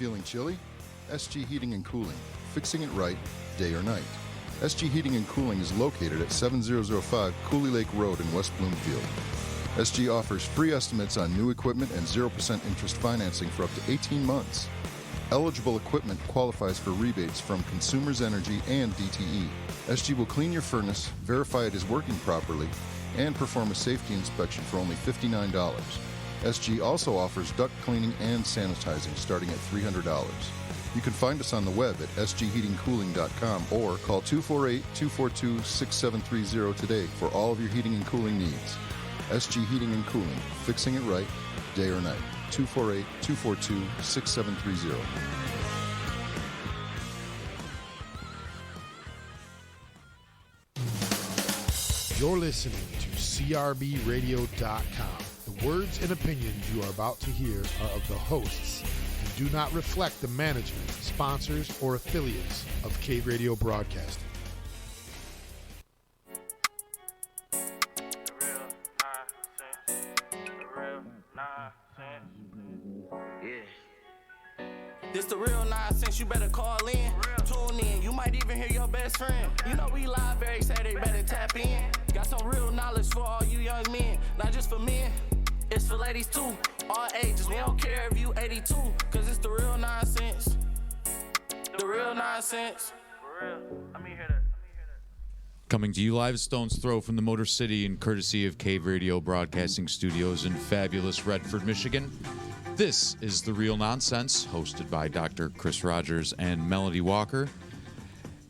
Feeling chilly? SG Heating and Cooling. Fixing it right, day or night. SG Heating and Cooling is located at 7005 Cooley Lake Road in West Bloomfield. SG offers free estimates on new equipment and 0% interest financing for up to 18 months. Eligible equipment qualifies for rebates from Consumers Energy and DTE. SG will clean your furnace, verify it is working properly, and perform a safety inspection for only $59. SG also offers duct cleaning and sanitizing starting at $300. You can find us on the web at sgheatingcooling.com or call 248-242-6730 today for all of your heating and cooling needs. SG Heating and Cooling, fixing it right, day or night. 248-242-6730. You're listening to CRBRadio.com. The words and opinions you are about to hear are of the hosts and do not reflect the management, sponsors, or affiliates of Cave Radio Broadcasting. This the real nonsense, you better call in, tune in, you might even hear your best friend. You know we live every Saturday, better tap in. Got some real knowledge for all you young men, not just for men, it's for ladies too. All ages, we don't care if you 82, cause it's the real nonsense. The real nonsense. For real, let me hear that. Coming to you live at Stone's Throw from the Motor City and courtesy of Cave Radio Broadcasting Studios in fabulous Redford, Michigan. This is The Real Nonsense, hosted by Dr. Chris Rogers and Melody Walker.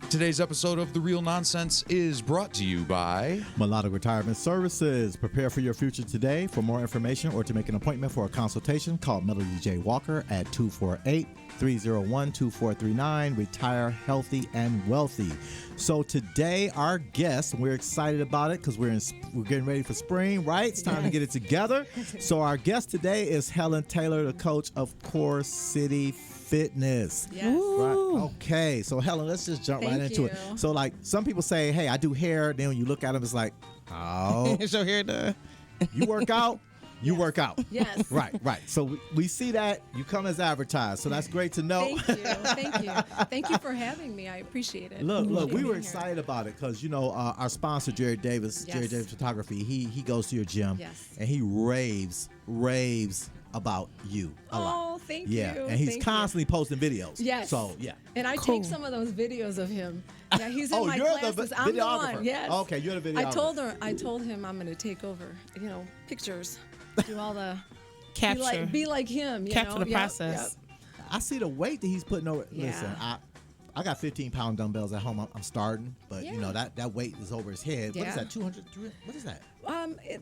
Today's episode of The Real Nonsense is brought to you by Melodic Retirement Services. Prepare for your future today. For more information or to make an appointment for a consultation, call Melody J. Walker at 248-301-2439. Retire healthy and wealthy. So today, our guest, we're excited about it because we're getting ready for spring, right? It's time to get it together. So our guest today is Helen Taylor, the coach of Core City Fitness. Yes. Right. Okay. So Helen, let's just jump right into it. So like some people say, hey, I do hair. Then when you look at them, it's like, oh, Is your hair done? you work out. You work out. Yes. Right. So we see that you come as advertised. So that's great to know. Thank you. Thank you for having me. I appreciate it. Look, we were excited about it because, you know, our sponsor, Jared Davis, Yes. Jared Davis Photography, he goes to your gym. Yes. And he raves about you a lot. Oh, thank you. Yeah, and he's constantly posting videos. Yes. So, yeah. And I take some of those videos of him. Yeah, he's in my you're classes. the I'm the videographer. one. Yes. Okay, you're the videographer. I told him I'm going to take over, pictures. Do all the Capture. Be like him, Capture the Yep, process. yep. I see the weight that he's putting over. Yeah. Listen, I got 15-pound dumbbells at home. I'm starting, but Yeah. you know that weight is over his head. What is Yeah. that? 200? 300? What is that?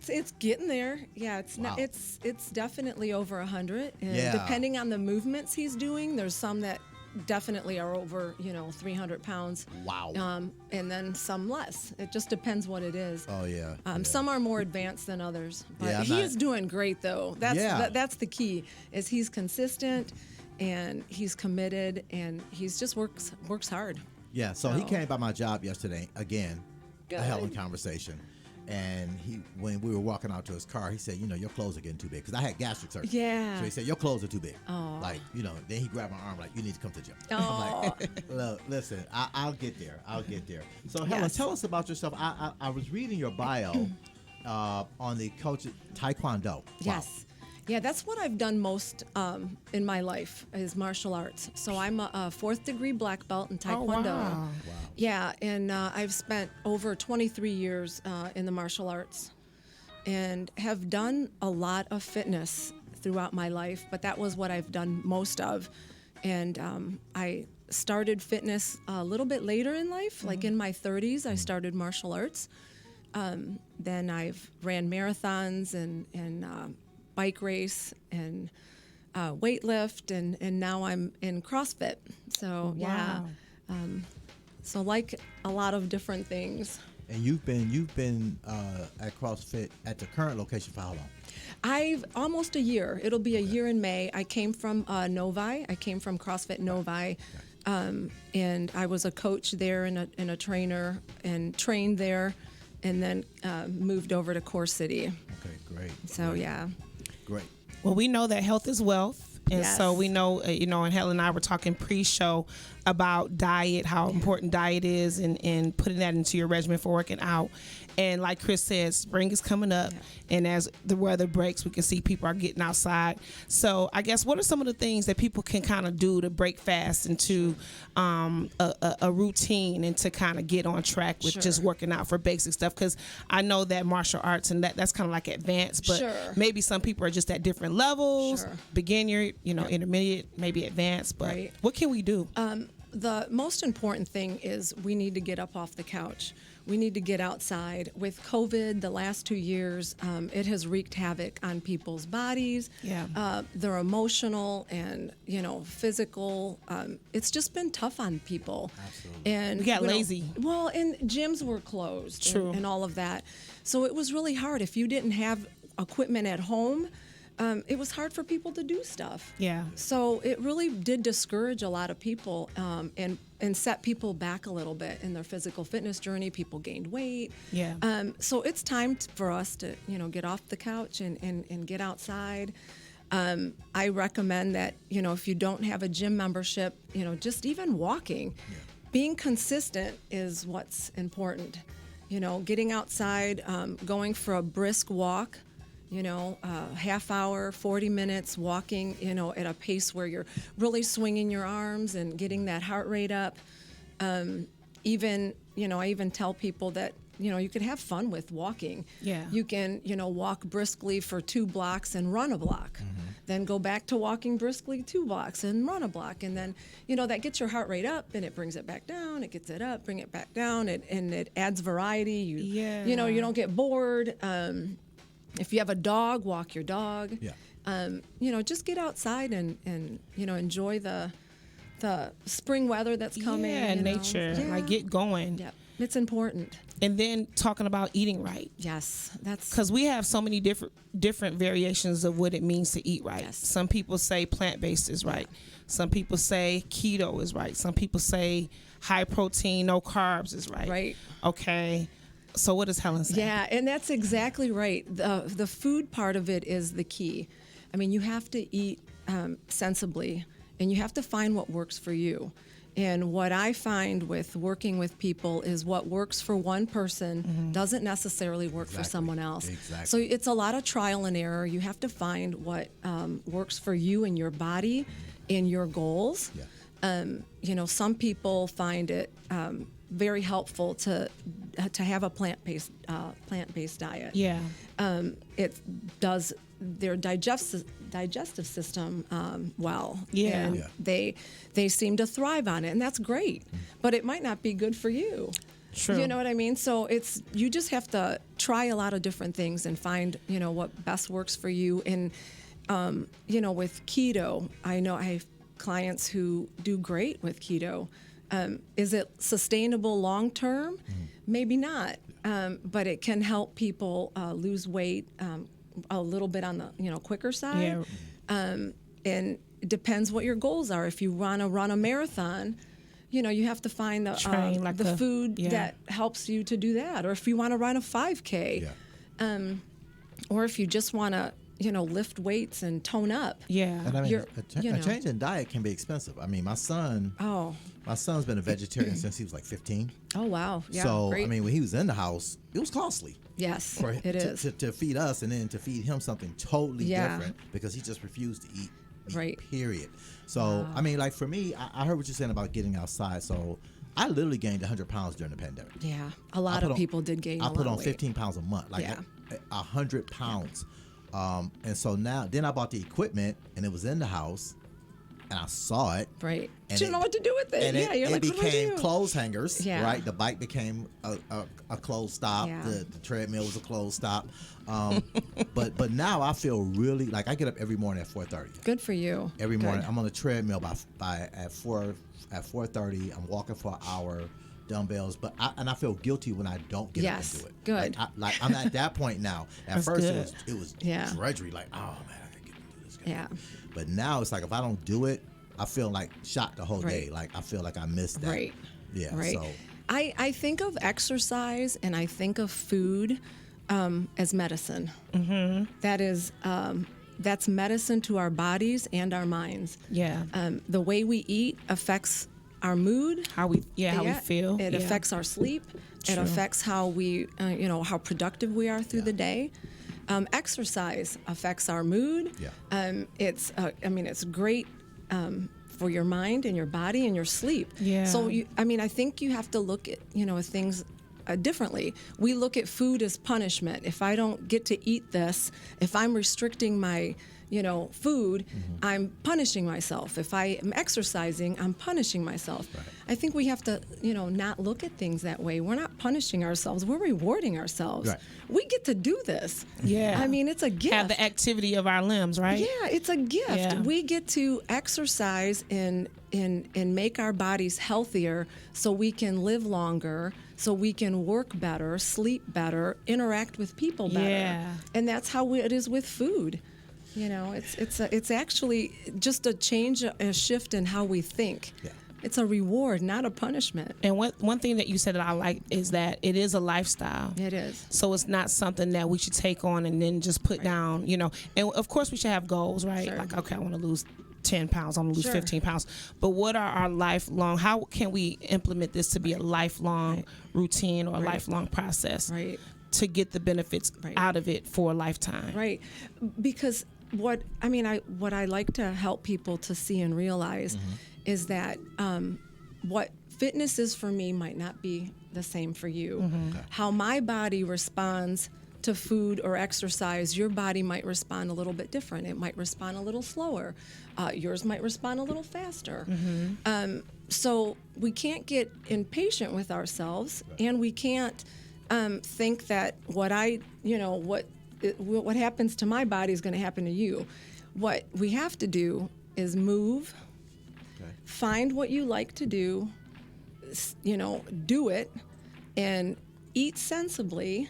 It's getting there. Yeah, it's Wow. not, it's definitely over 100. And Yeah. depending on the movements he's doing, there's some that definitely are over 300 pounds. Wow. And then some less. It just depends what it is. Oh yeah. Some are more advanced than others, but Yeah, I'm he not- is doing great though. That's Yeah. that's the key. Is he's consistent and he's committed and he's just works hard. Yeah. So he came by my job yesterday again. Good. A Helen conversation. And when we were walking out to his car, he said, your clothes are getting too big. Because I had gastric surgery. Yeah. So he said, your clothes are too big. Oh. Like, then he grabbed my arm like, you need to come to the gym. Oh. I'm like, look, listen, I'll get there. So Helen, Yes. tell us about yourself. I was reading your bio on the coach Taekwondo. Wow. Yes. Yeah, that's what I've done most in my life is martial arts. So I'm a 4th degree black belt in Taekwondo. Oh, wow. Yeah, and I've spent over 23 years in the martial arts and have done a lot of fitness throughout my life, but that was what I've done most of. And I started fitness a little bit later in life, like in my 30s, I started martial arts. Then I've ran marathons and bike race and weightlift, and now I'm in CrossFit. So yeah, so like a lot of different things. And you've been at CrossFit at the current location for how long? I've almost a year. It'll be a year in May. I came from Novi. I came from CrossFit Novi, and I was a coach there and a trainer and trained there, and then moved over to Core City. Okay, great. So yeah. Great. Well, we know that health is wealth. And so we know, and Helen and I were talking pre-show about diet, how important diet is, and putting that into your regimen for working out. And like Chris said, spring is coming up, and as the weather breaks, we can see people are getting outside. So I guess what are some of the things that people can kind of do to break fast into a routine and to kind of get on track with just working out for basic stuff? Because I know that martial arts and that's kind of like advanced, but maybe some people are just at different levels, beginner, intermediate, maybe advanced. But what can we do? The most important thing is we need to get up off the couch. We need to get outside. With COVID, the last 2 years, it has wreaked havoc on people's bodies. Their emotional and physical. It's just been tough on people. Absolutely. And we got lazy. Well, and gyms were closed. And all of that. So it was really hard. If you didn't have equipment at home, it was hard for people to do stuff. So it really did discourage a lot of people and set people back a little bit in their physical fitness journey. People gained weight. So it's time for us to, get off the couch and get outside. I recommend that, if you don't have a gym membership, just even walking. Being consistent is what's important. Getting outside, going for a brisk walk. Half hour, 40 minutes walking, at a pace where you're really swinging your arms and getting that heart rate up. I even tell people that, you can have fun with walking. You can, walk briskly for 2 blocks and run a block. Then go back to walking briskly 2 blocks and run a block. And then, that gets your heart rate up and it brings it back down. It gets it up, bring it back down. And it adds variety. You don't get bored. If you have a dog, walk your dog. Just get outside and enjoy the spring weather that's coming. Nature. Like get going. It's important. And then talking about eating right. Yes, that's because we have so many different variations of what it means to eat right. Some people say plant-based is right. Some people say keto is right. Some people say high protein, no carbs is right. Right. Okay. So what does Helen say? Yeah, and that's exactly right. The food part of it is the key. I mean, you have to eat sensibly, and you have to find what works for you. And what I find with working with people is what works for one person doesn't necessarily work for someone else. So it's a lot of trial and error. You have to find what works for you and your body and your goals. Some people find it very helpful to have a plant-based diet. It does their digestive system well. And they seem to thrive on it, and that's great. But it might not be good for you. True. You know what I mean? So you just have to try a lot of different things and find what best works for you. And with keto, I know I have clients who do great with keto. Is it sustainable long term? Maybe not, but it can help people lose weight a little bit on the quicker side. And it depends what your goals are. If you want to run a marathon, you have to find the food that helps you to do that. Or if you want to run a 5K, or if you just want to lift weights and tone up. And I mean, a change in diet can be expensive. I mean, my son's been a vegetarian since he was like 15. Oh, wow. Yeah, so, great. I mean, when he was in the house, it was costly. Yes, it is. To feed us and then to feed him something totally different because he just refused to eat meat, period. So, I mean, like for me, I heard what you're saying about getting outside. So, I literally gained 100 pounds during the pandemic. Yeah, a lot of people did gain a lot of weight. I put on 15 pounds a month, like 100 pounds. And so then I bought the equipment and it was in the house and I saw it. Right. And you don't know what to do with it. And it became clothes hangers. Yeah. Right. The bike became a closed stop. Yeah. The treadmill was a closed stop. But now I feel really like I get up every morning at 4:30. Good for you. Every morning I'm on the treadmill at 4:30. I'm walking for an hour. Dumbbells, but I feel guilty when I don't get up and do it. Good. Like I'm at that point now. At first it was yeah. drudgery, like, oh man, I gotta get to do this. Yeah. But now it's like if I don't do it, I feel like shot the whole day. Like I feel like I missed that. Right. Yeah. Right. So I think of exercise and I think of food as medicine. Mm-hmm. That is that's medicine to our bodies and our minds. Yeah. The way we eat affects our mood. How we feel. It affects our sleep. It True. affects how we, how productive we are through the day. Exercise affects our mood. Yeah. It's great for your mind and your body and your sleep. Yeah. So I think you have to look at things differently. We look at food as punishment. If I don't get to eat this, if I'm restricting my food, I'm punishing myself. If I am exercising, I'm punishing myself. Right. I think we have to, not look at things that way. We're not punishing ourselves. We're rewarding ourselves. Right. We get to do this. Yeah. I mean, it's a gift. Have the activity of our limbs, right? Yeah, it's a gift. Yeah. We get to exercise and make our bodies healthier so we can live longer, so we can work better, sleep better, interact with people better. Yeah. And that's how it is with food. It's actually just a shift in how we think. Yeah. It's a reward, not a punishment. And one thing that you said that I like is that it is a lifestyle. It is. So it's not something that we should take on and then just put down, And of course we should have goals, right? Sure. Like, okay, I want to lose 10 pounds, I want to lose Sure. 15 pounds. But what are our lifelong, how can we implement this to be a lifelong routine or a lifelong process Right. to get the benefits Right. out of it for a lifetime? Right. Because what I like to help people to see and realize is that what fitness is for me might not be the same for you. Okay. How my body responds to food or exercise, your body might respond a little bit different. It might respond a little slower. Yours might respond a little faster. So we can't get impatient with ourselves, and we can't think that what happens to my body is going to happen to you. What we have to do is move, find what you like to do, do it, and eat sensibly,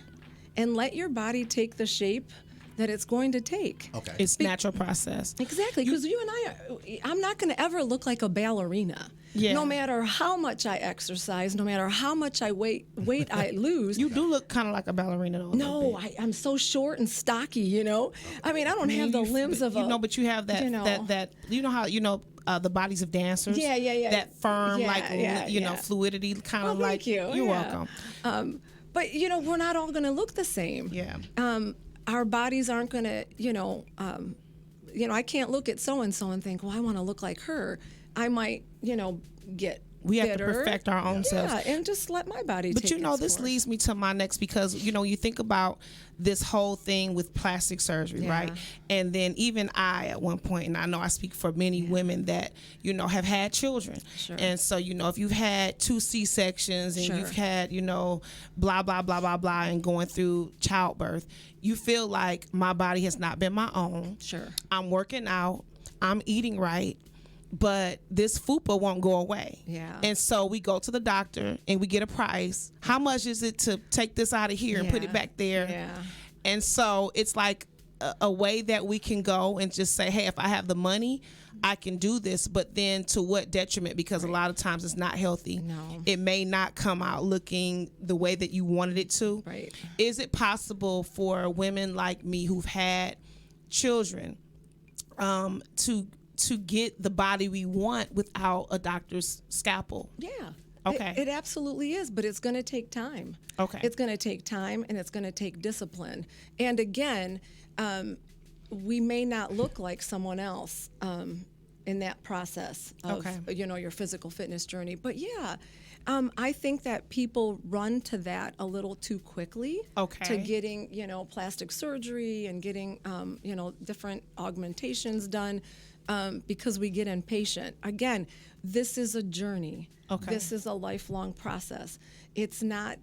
and let your body take the shape that it's going to take. Okay. It's natural process. Exactly, because you and I'm not going to ever look like a ballerina. Yeah. No matter how much I exercise, no matter how much weight I lose. You do look kind of like a ballerina, though. No, I'm so short and stocky, I mean, I don't have the limbs of a... but you have that, that how, the bodies of dancers. Yeah. That firm, Yeah. fluidity, kind of Thank you. You're Yeah. welcome. But, we're not all going to look the same. Yeah. Our bodies aren't going to, I can't look at so-and-so and think, well, I want to look like her. I might, get We have fitter. to perfect our own selves. Yeah, and just let my body But take its this course. leads me to my next, because you think about this whole thing with plastic surgery, Yeah. right? And then even I at one point, and I know I speak for many women that have had children. Sure. And so if you've had 2 C-sections and Sure. you've had blah blah blah blah blah and going through childbirth, you feel like my body has not been my own. Sure. I'm working out, I'm eating right, but this FUPA won't go away. Yeah. And so we go to the doctor and we get a price. How much is it to take this out of here and put it Yeah. back there? Yeah. And so it's like a way that we can go and just say, hey, if I have the money, I can do this. But then to what detriment? Because a lot of times it's not healthy. No. It may not come out looking the way that you wanted it to. Right. Is it possible for women like me who've had children to get the body we want without a doctor's scalpel? Yeah. Okay. It absolutely is, but it's going to take time. Okay. It's going to take time, and it's going to take discipline. And again, we may not look like someone else in that process of your physical fitness journey. But yeah, I think that people run to that a little too quickly. Okay. To getting plastic surgery and getting different augmentations done. Because we get impatient. Again, this is a journey. Okay. This is a lifelong process. It's not,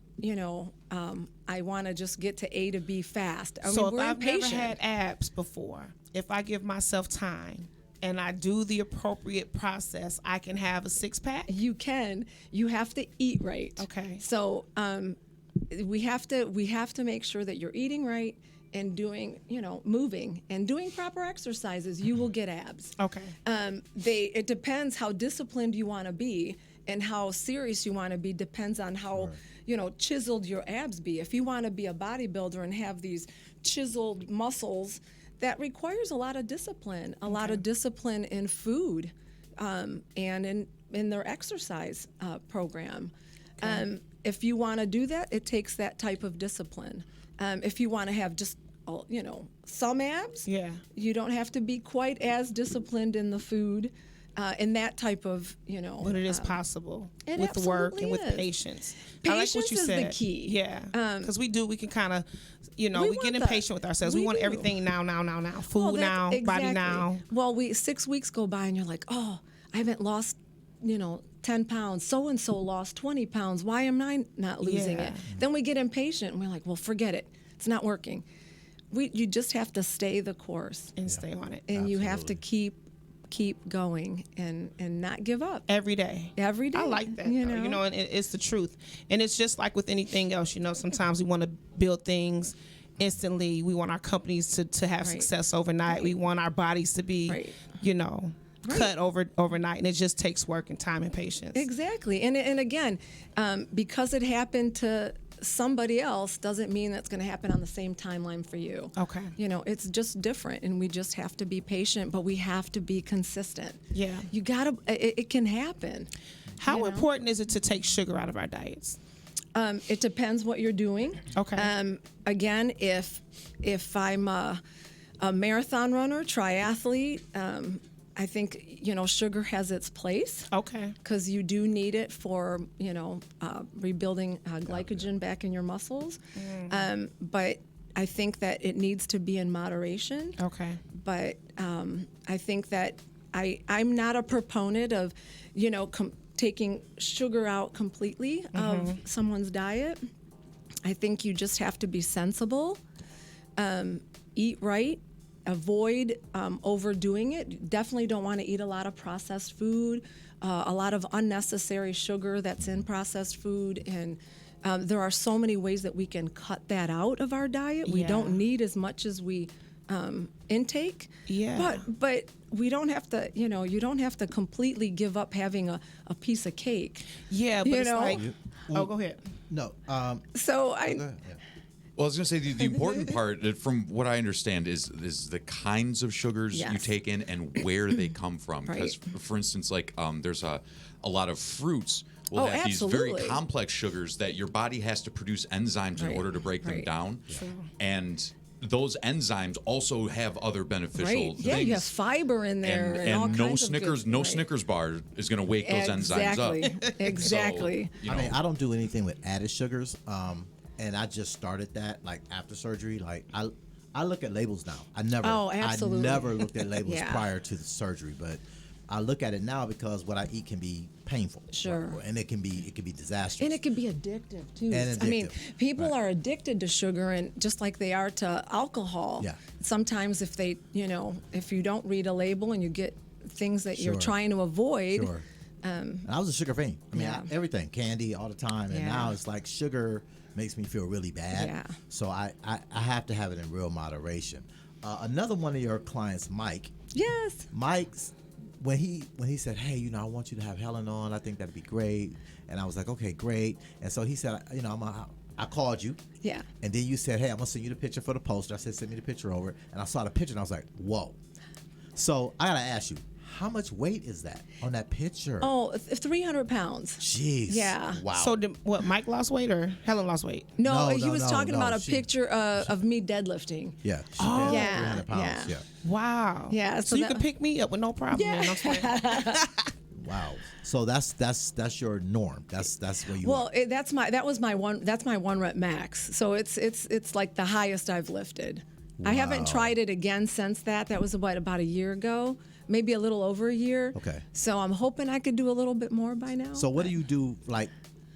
I want to just get to A to B fast. So we're if I've impatient. never had abs before, if I give myself time and I do the appropriate process, I can have a 6-pack? You can. You have to eat right. Okay. So we have to make sure that you're eating right and doing, moving and doing proper exercises. You will get abs. Okay. It depends how disciplined you want to be and how serious you want to be. Depends on how chiseled your abs be. If you want to be a bodybuilder and have these chiseled muscles, that requires a lot of discipline, a lot of discipline in food, and in their exercise program. If you want to do that, it takes that type of discipline. If you want to have just, some abs, you don't have to be quite as disciplined in the food, in that type of, But it is possible it with work and with absolutely is. patience. I like Patience what you is said. the key. Yeah, because we can kind of, we want get the- impatient with ourselves. We we want do. everything now. Food Well, now, that's- body exactly. now. Well, 6 weeks go by and you're like, oh, I haven't lost, 10 pounds. So and so lost 20 pounds. Why am I not losing Yeah. it? Then we get impatient and we're like, well, forget it. It's not working. You just have to stay the course, And stay on it and you have to keep going and not give up every day. every day. I like that. You though, know, and it's the truth. And it's just like with anything else. Sometimes we want to build things instantly. We want our companies to have Right. success overnight. We want our bodies to be, Right. cut overnight. And it just takes work and time and patience. Exactly. And again, because it happened to somebody else doesn't mean that's going to happen on the same timeline for you. Okay. It's just different, and we just have to be patient, but we have to be consistent. Yeah. You got to, it can happen. How important is it to take sugar out of our diets? It depends what you're doing. Okay. Again, if I'm a marathon runner, triathlete, I think, sugar has its place. Okay. Because you do need it for, rebuilding glycogen back in your muscles. But I think that it needs to be in moderation. Okay. But I think that I'm not a proponent of, taking sugar out completely of someone's diet. I think you just have to be sensible, eat right, avoid overdoing it. You definitely don't want to eat a lot of processed food, a lot of unnecessary sugar that's in processed food, and there are so many ways that we can cut that out of our diet. We don't need as much as we intake. Yeah. But we don't have to, you don't have to completely give up having a piece of cake. Yeah, but it's like, go ahead. No. So go ahead. Yeah. Well, I was going to say the important part, from what I understand, is the kinds of sugars you Yes. take in and where they come from. Because, Right. for instance, like there's a lot of fruits will have these very absolutely. complex sugars that your body has to produce enzymes in Right. order to break them Right. down. And those enzymes also have other beneficial Right. things. Yeah, you have fiber in there, and, all and kinds no of Snickers, good, no right. Snickers bar is going to wake those enzymes up. Exactly. So, I mean, I don't do anything with added sugars. And I just started that like after surgery. Like I look at labels now. I absolutely. never looked at labels Yeah. prior to the surgery, but I look at it now because what I eat can be painful. Sure. And it can be disastrous. And it can be addictive too. And I mean, addictive. people Right. are addicted to sugar, and just like they are to alcohol. Yeah. Sometimes if they, if you don't read a label and you get things that you're Sure. trying to avoid. Sure. And I was a sugar fiend. I mean, Yeah. everything, candy all the time. And Yeah. now it's like sugar makes me feel really bad. Yeah. So I have to have it in real moderation. Another one of your clients, Mike. Yes. Mike's when he said, hey, I want you to have Helen on. I think that'd be great. And I was like, okay, great. And so he said, I called you. Yeah. And then you said, hey, I'm gonna send you the picture for the poster. I said, send me the picture over. And I saw the picture and I was like, whoa. So I gotta ask you, how much weight is that on that picture? Oh, 300 pounds. Jeez. Yeah. Wow. So Mike lost weight or Helen lost weight? No, No, he no, was no, talking no, about a she- picture of me deadlifting. Yeah. She Oh. did Yeah, 300 pounds. yeah. Yeah. Wow. Yeah, So so you that- could pick me up with no problem. Yeah. Man. I'm saying. Wow. So that's your norm. That's where you Well, are. that's my one rep max. So it's like the highest I've lifted. I haven't Wow. tried it again since that. That was about a year ago, maybe a little over a year. Okay. So I'm hoping I could do a little bit more by now. So what do you do like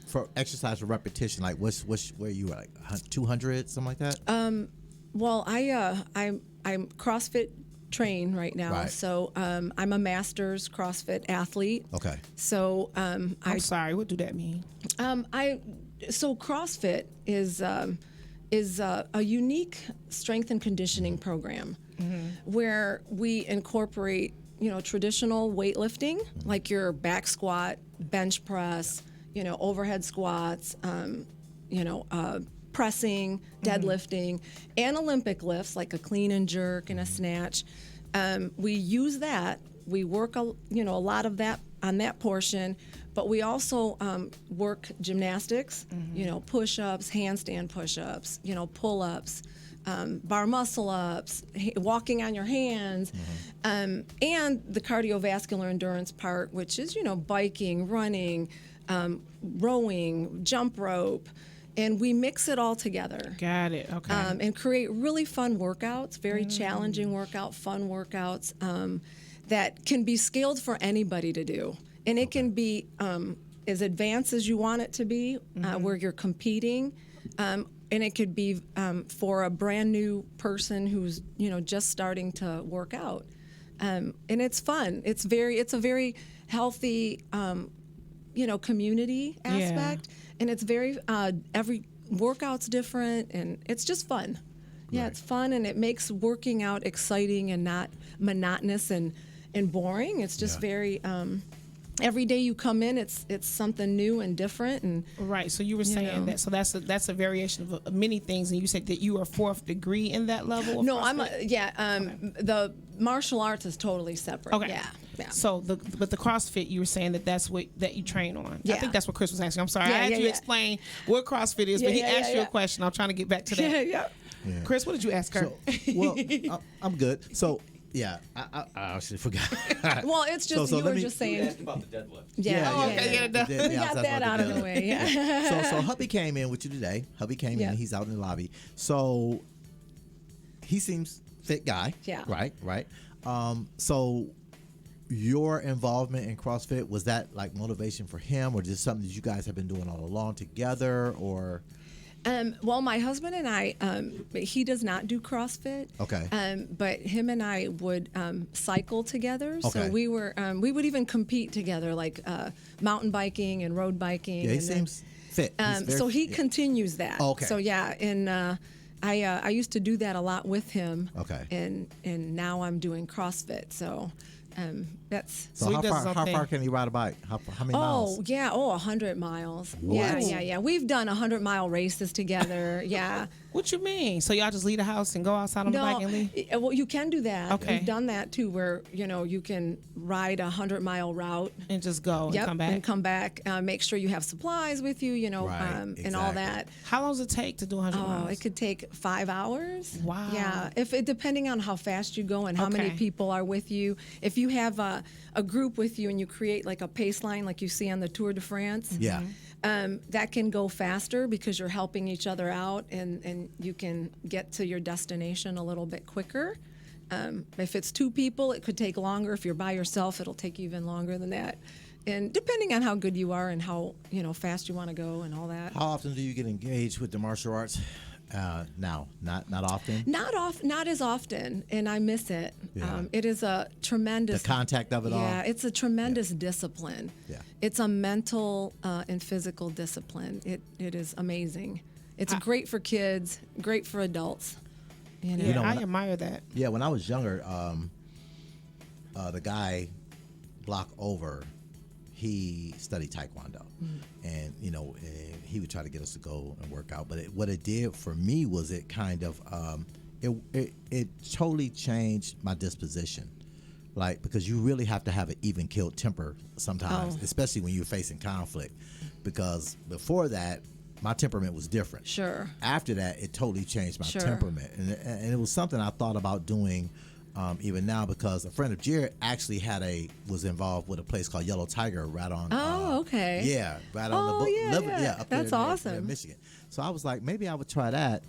for exercise for repetition? Like what's where you are, like 200 something like that? Well, I'm CrossFit trained right now. Right. So I'm a master's CrossFit athlete. Okay. So I'm sorry. What do that mean? So CrossFit is a unique strength and conditioning program where we incorporate, traditional weightlifting, like your back squat, bench press, overhead squats, pressing, deadlifting, and Olympic lifts like a clean and jerk and a snatch. We use that. We work a lot of that on that portion, but we also work gymnastics. Push-ups, handstand push-ups. Pull-ups. Bar muscle ups, walking on your hands, and the cardiovascular endurance part, which is, biking, running, rowing, jump rope, and we mix it all together. Got it. Okay. And create really fun workouts, very challenging fun workouts that can be scaled for anybody to do. And it can be as advanced as you want it to be, where you're competing. And it could be for a brand new person who's just starting to work out, and it's fun. It's a very healthy community aspect, and it's very every workout's different, and it's just fun. Yeah, it's fun, and it makes working out exciting and not monotonous and boring. It's just very. Every day you come in, it's something new and different, and right. So you were saying that. So that's a variation of many things, and you said that you are 4th degree in that level. Of CrossFit? The martial arts is totally separate. Okay. Yeah. So the CrossFit, you were saying that's what you train on. Yeah. I think that's what Chris was asking. I'm sorry. I had you explain what CrossFit is, but he asked you a question. I'm trying to get back to that. Yeah. Chris, what did you ask her? I'm good. So. Yeah, I actually forgot. Well, it's just you were just saying. Asked about the deadlift. We got that out of the way. Yeah. So hubby came in with you today. Hubby came in. He's out in the lobby. So he seems fit guy. Yeah. Right. So your involvement in CrossFit, was that like motivation for him, or just something that you guys have been doing all along together, or? Well, my husband and I, he does not do CrossFit. Okay. But him and I would cycle together. Okay. So we would even compete together, like mountain biking and road biking. Yeah, he seems fit. So he continues that. Okay. So yeah, and I used to do that a lot with him. Okay. And now I'm doing CrossFit. So. That's so how far can he ride a bike? How many miles? 100 miles. What? Yeah. We've done 100-mile races together. Yeah. What you mean? So y'all just leave the house and go outside on the bike and leave? Well, you can do that. Okay. We've done that too, where you can ride a 100-mile route and just go and come back. Make sure you have supplies with you, Right, and all that. How long does it take to do 100 miles? It could take 5 hours. Wow. Yeah, depending on how fast you go and how many people are with you. If you have a group with you and you create like a pace line like you see on the Tour de France. Yeah. That can go faster because you're helping each other out, and you can get to your destination a little bit quicker. If it's 2 people, it could take longer. If you're by yourself, it'll take you even longer than that. And depending on how good you are and how fast you want to go and all that. How often do you get engaged with the martial arts? Now, not often. Not as often, and I miss it. Yeah. It is a tremendous. The contact of it all. Yeah, it's a tremendous discipline. Yeah. It's a mental and physical discipline. It is amazing. It's great for kids, great for adults. I admire that. Yeah, when I was younger, the guy block over, he studied Taekwondo, and he would try to get us to go and work out. But what it did for me was it kind of it totally changed my disposition, like, because you really have to have an even-keeled temper sometimes, especially when you're facing conflict. Because before that, my temperament was different. Sure. After that, it totally changed my temperament, and it was something I thought about doing. Even now, because a friend of Jared actually was involved with a place called Yellow Tiger right on. Okay. Yeah, right on the up That's there awesome. in Michigan. So I was like, maybe I would try that.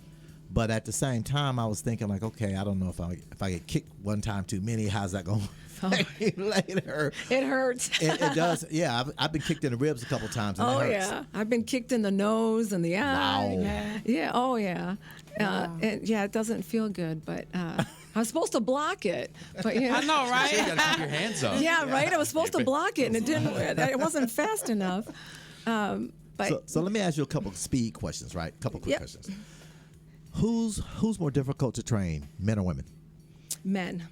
But at the same time, I was thinking like, okay, I don't know if I get kicked one time too many, how's that going to affect me later? It hurts. It does. Yeah, I've been kicked in the ribs a couple times. And it hurts. Yeah, I've been kicked in the nose and the eye. Wow. Yeah. Oh yeah. It doesn't feel good, but. I was supposed to block it, but I know, right? You gotta keep your hands up. Yeah, right. I was supposed to block it, and it didn't. It wasn't fast enough. But so let me ask you a couple of speed questions, right? A couple quick questions. Who's more difficult to train, men or women? Men.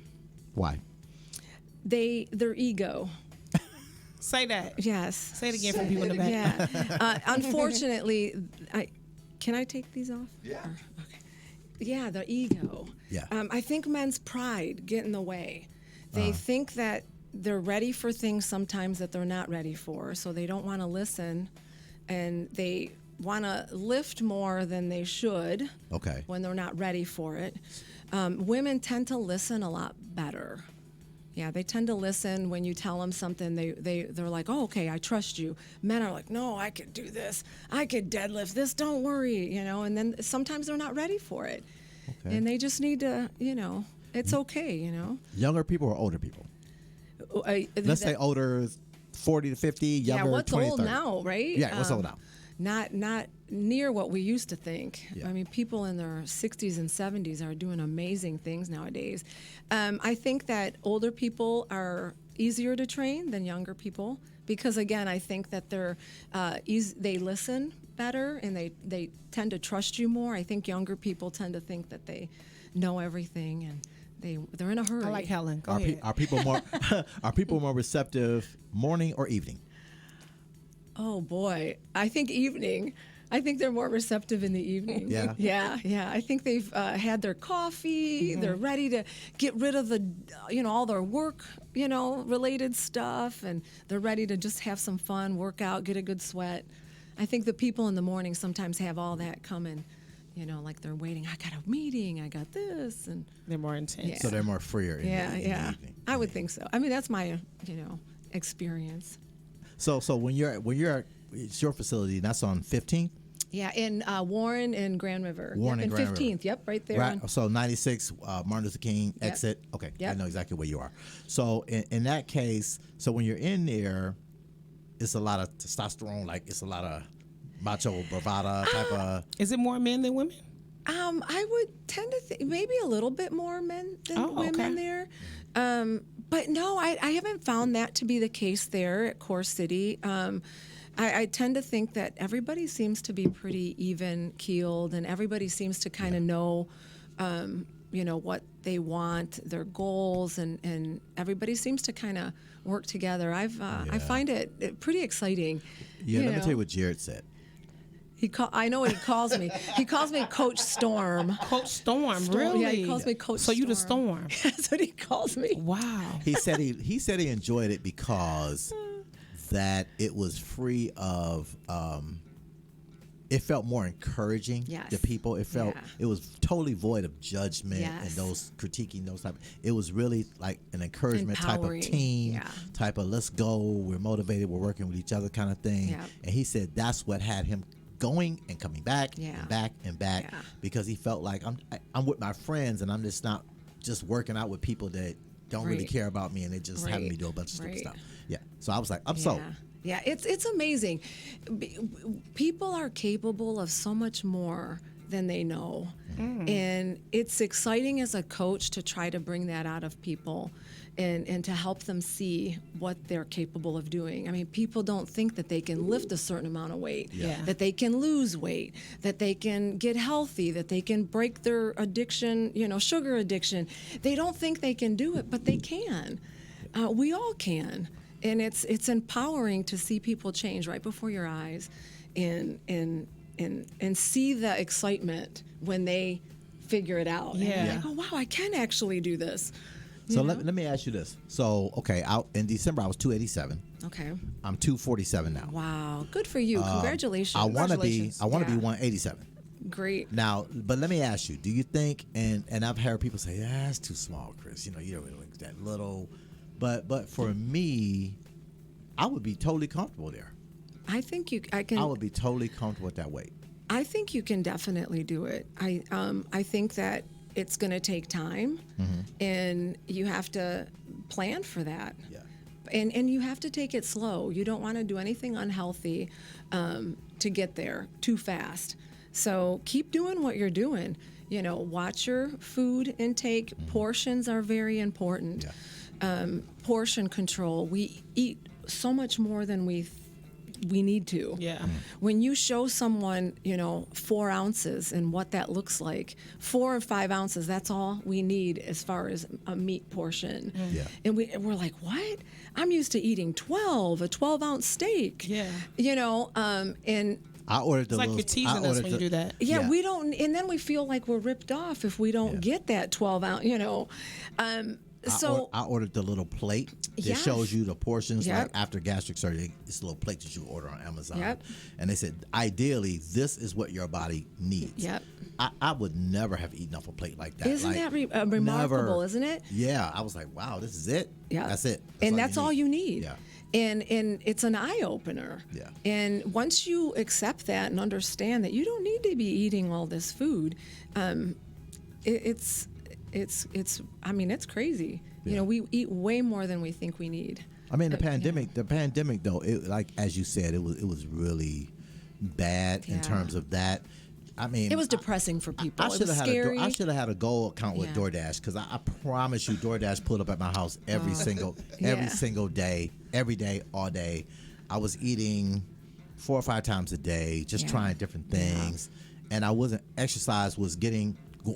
Why? Their ego. Say that. Yes. Say it again for people in the back. Yeah. Unfortunately, Can I take these off? Yeah. Okay. Yeah, the ego. Yeah. I think men's pride get in the way. They think that they're ready for things sometimes that they're not ready for, so they don't want to listen, and they want to lift more than they should. Okay. When they're not ready for it. Women tend to listen a lot better. Yeah, they tend to listen when you tell them something. They're like, oh, okay, I trust you. Men are like, no, I could do this. I could deadlift this. Don't worry, And then sometimes they're not ready for it, and they just need to, it's okay, Younger people or older people? Let's say older, 40 to 50. Younger, yeah, what's 20, old 30. now, right? Yeah, what's old now? Not near what we used to think. Yeah. I mean, people in their 60s and 70s are doing amazing things nowadays. I think that older people are easier to train than younger people because, again, I think that they listen better and they tend to trust you more. I think younger people tend to think that they know everything and they're in a hurry. I like Helen. Go ahead. Are people more are people more receptive morning or evening? Oh boy, I think evening. I think they're more receptive in the evening. Yeah? Yeah. I think they've had their coffee. They're ready to get rid of all their work, related stuff, and they're ready to just have some fun, work out, get a good sweat. I think the people in the morning sometimes have all that coming, like they're waiting. I got a meeting. I got this, and They're more intense. Yeah. So they're more freer in the evening. I would think so. I mean, that's my, experience. So when you're it's your facility, and that's on 15th? Yeah, in Warren and Grand River. Warren and Grand 15th. River. Yep, right there. Right. So 96 Martin Luther King Yep. exit. Okay, Yep. I know exactly where you are. So in that case, so when you're in there, it's a lot of testosterone, like it's a lot of macho bravada type of. Is it more men than women? I would tend to think maybe a little bit more men than women there. But no, I haven't found that to be the case there at Core City. I tend to think that everybody seems to be pretty even keeled, and everybody seems to kind of know, what they want, their goals, and everybody seems to kind of work together. I find it pretty exciting. Yeah, let me tell you what Jared said. I know what he calls me. He calls me Coach Storm. Coach Storm, really? Yeah, he calls me Coach So Storm. you the Storm. That's what he calls me. Wow. He said he enjoyed it because that it was free of it felt more encouraging Yes. to people. It felt Yeah. it was totally void of judgment and Yes. those critiquing those type. It was really like an encouragement Empowering. type of team, Yeah. type of let's go, we're motivated, we're working with each other kind of thing. Yeah. And he said that's what had him going and coming back Yeah. and back and back Yeah. because he felt like I'm with my friends and I'm just not just working out with people that don't really Right. care about me and they just having me Right. do a bunch of stupid Right. stuff. Yeah. So I was like, I'm sold. Yeah, it's amazing. People are capable of so much more than they know. And it's exciting as a coach to try to bring that out of people and to help them see what they're capable of doing. I mean, people don't think that they can lift a certain amount of weight, Yeah. that they can lose weight, that they can get healthy, that they can break their addiction, sugar addiction. They don't think they can do it, but they can. We all can. And it's empowering to see people change right before your eyes and see the excitement when they figure it out. And Yeah. you're like, oh, wow, I can actually do this. So let me ask you this. So, okay, in December I was 287. Okay. I'm 247 now. Wow. Good for you. Congratulations. I want to be Congratulations. 187. Great. Now, but let me ask you, do you think and I've heard people say, "Yeah, that's too small, Chris. You don't really look that little." But for me, I would be totally comfortable there. I think I would be totally comfortable with that weight. I think you can definitely do it. I think that it's going to take time, and you have to plan for that. Yeah. And you have to take it slow. You don't want to do anything unhealthy to get there too fast. So keep doing what you're doing. Watch your food intake. Portions are very important. Yeah. Portion control. We eat so much more than we need to. Yeah. When you show someone, 4 ounces and what that looks like, 4 or 5 ounces, that's all we need as far as a meat portion. Yeah. And we're like, what? I'm used to eating 12, a 12-ounce steak. Yeah. And I ordered the It's like little, you're teasing us when you do that. Yeah, Yeah. we don't, and then we feel like we're ripped off if we don't get that 12 ounce, So I ordered the little plate that Yes. shows you the portions. Yep. Like after gastric surgery, it's a little plate that you order on Amazon. Yep. And they said, ideally, this is what your body needs. Yep. I would never have eaten off a plate like that. Isn't Like, that remarkable, never. isn't it? Yeah, I was like, wow, this is it. Yeah, That's it. That's all you need. Yeah. And it's an eye opener. Yeah. And once you accept that and understand that you don't need to be eating all this food, it's crazy. You know, we eat way more than we think we need. I mean, the pandemic though, it, like as you said, it was really bad in Yeah. terms of that. I mean, It was depressing for people. I It should was have scary. I should have had a Gold account with Yeah. DoorDash because I promise you, DoorDash pulled up at my house every single Yeah. day, every day, all day. I was eating 4 or 5 times a day, just Yeah. trying different things, and I wasn't. Exercise was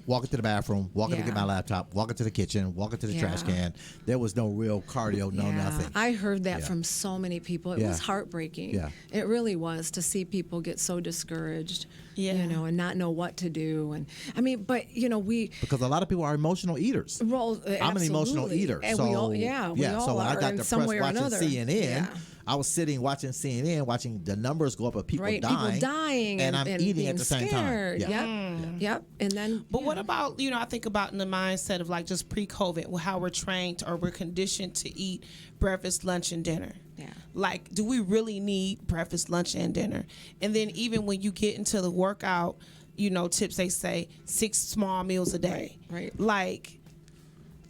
walking to the bathroom, walking to Yeah. get my laptop, walking to the kitchen, walking to the trash Yeah. can. There was no real cardio, no nothing. I heard that Yeah. from so many people. It Yeah. was heartbreaking. Yeah. It really was, to see people get so discouraged, Yeah. and not know what to do. And I mean, but we Because a lot of people are emotional eaters. roll. I'm an emotional absolutely. eater. And so we all, we so all when I are got in depressed some way or watching another. CNN, Yeah. I was sitting watching CNN, watching the numbers go up of people Right, dying, people dying, and I'm eating being at the same scared. time. Yep, yep. And then, But what about, I think about in the mindset of like just pre-COVID, how we're trained or we're conditioned to eat breakfast, lunch, and dinner. Yeah. Like, do we really need breakfast, lunch, and dinner? And then even when you get into the workout, tips, they say 6 small meals a day. Right. Like,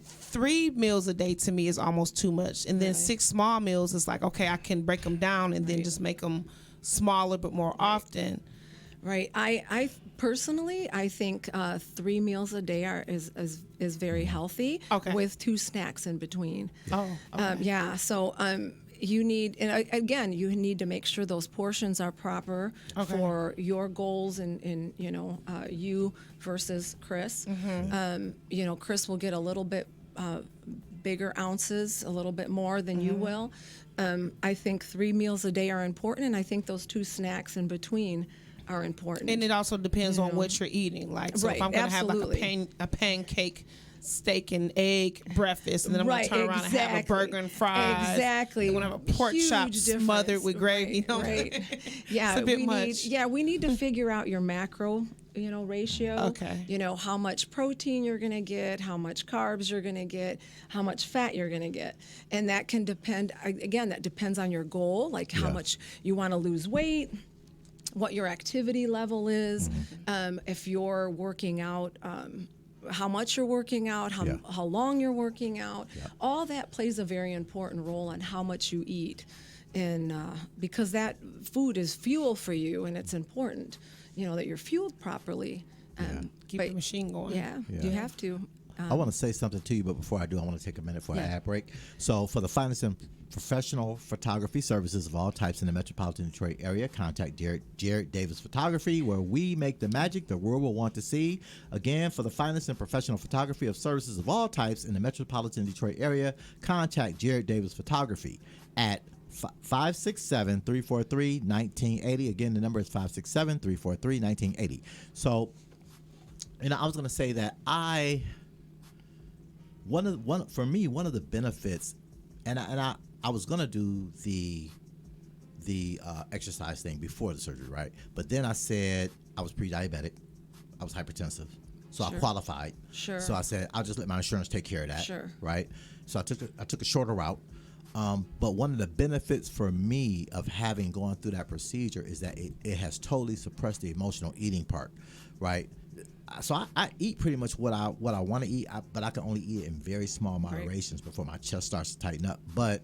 3 meals a day to me is almost too much. And then 6 small meals is like, okay, I can break them down and then just make them smaller but more often. right. I personally, I think 3 meals a day is very healthy. Okay. With 2 snacks in between. Oh, okay. Yeah. So you need, and again, you need to make sure those portions are proper for your goals and you versus Chris. Chris will get a little bit bigger ounces, a little bit more than you will. I think 3 meals a day are important, and I think those 2 snacks in between are important. And it also depends on what you're eating. Like, so Right, if I'm going to have absolutely. like a pancake, steak and egg breakfast, and then I'm going Right, to turn around and have a exactly. burger and fries. Exactly. I'm going to have a pork Huge chop smothered difference. with gravy. Right. Yeah. It's a bit we much. we need to figure out your macro, ratio. Okay. How much protein you're going to get, how much carbs you're going to get, how much fat you're going to get. And that can depend, again, that depends on your goal, like how much you want to lose weight, what your activity level is, if you're working out, how much you're working out, how long you're working out. All that plays a very important role on how much you eat. And because that food is fuel for you, and it's important, that you're fueled properly. Keep the machine going. Yeah, you have to. I want to say something to you, but before I do, I want to take a minute for an ad break. So, for the finest in professional photography services of all types in the metropolitan Detroit area, contact Jared Davis Photography, where we make the magic the world will want to see. Again, for the finest in professional photography of services of all types in the metropolitan Detroit area, contact Jared Davis Photography at 567-343-1980. Again, the number is 567-343-1980. So, I was going to say that one of the benefits, and I was going to do the exercise thing before the surgery, right? But then I said I was pre-diabetic, I was hypertensive, so I qualified. Sure. So I said I'll just let my insurance take care of that. Sure. Right. So I took a shorter route. But one of the benefits for me of having gone through that procedure is that it has totally suppressed the emotional eating part, right? So I eat pretty much what I want to eat, but I can only eat it in very small moderations before my chest starts to tighten up. But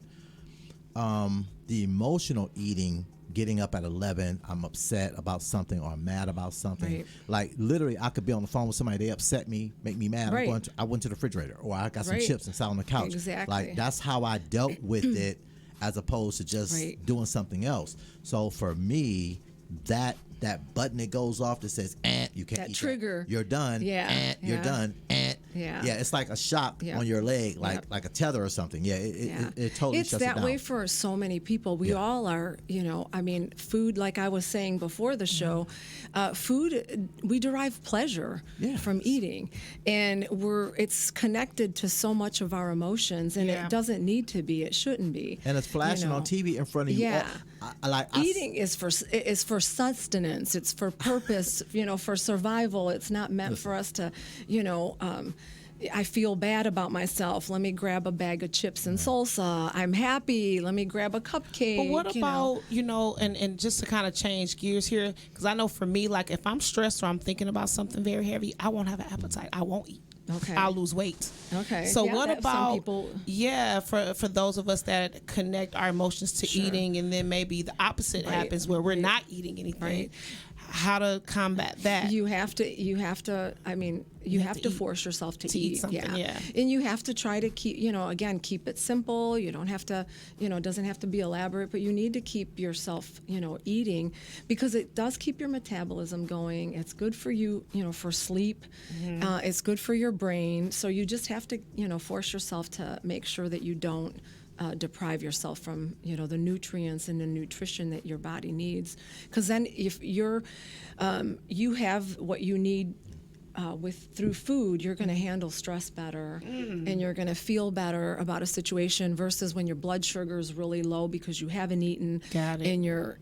the emotional eating, getting up at 11, I'm upset about something or I'm mad about something. Right. Like literally, I could be on the phone with somebody, they upset me, make me mad. Right. I went to the refrigerator, or I got some Right. chips and sat on the couch. Exactly. Like that's how I dealt with it, as opposed to just doing something else. So for me, that button that goes off that says "you can't That eat trigger. that. You're done. Yeah, You're yeah. done. Yeah. Yeah, it's like a shock Yeah. on your leg, Yeah. like a tether or something. Yeah, it totally it's shuts it that down. way for so many people. We all are, I mean, food, like I was saying before the show, food, we derive pleasure from eating, and it's connected to so much of our emotions, and it doesn't need to be. It shouldn't be. And it's flashing on TV in front of you. Yeah. Eating is for sustenance. It's for purpose. For survival. It's not meant for us to, I feel bad about myself. Let me grab a bag of chips and salsa. I'm happy. Let me grab a cupcake. But what about, and just to kind of change gears here, because I know for me, like if I'm stressed or I'm thinking about something very heavy, I won't have an appetite. I won't eat. Okay. I'll lose weight. Okay. So Yeah, what some about people... for those of us that connect our emotions to eating, and then maybe the opposite happens where we're not eating anything. Right. How to combat that? You have to. I mean, you have to force yourself to eat something. Yeah. And you have to try to keep. Again, keep it simple. You don't have to. It doesn't have to be elaborate, but you need to keep yourself, eating, because it does keep your metabolism going. It's good for you, for sleep. It's good for your brain. So you just have to, force yourself to make sure that you don't deprive yourself from the nutrients and the nutrition that your body needs, because then if you have what you need through food, you're going to handle stress better, and you're going to feel better about a situation, versus when your blood sugar is really low because you haven't eaten. Got it. And you're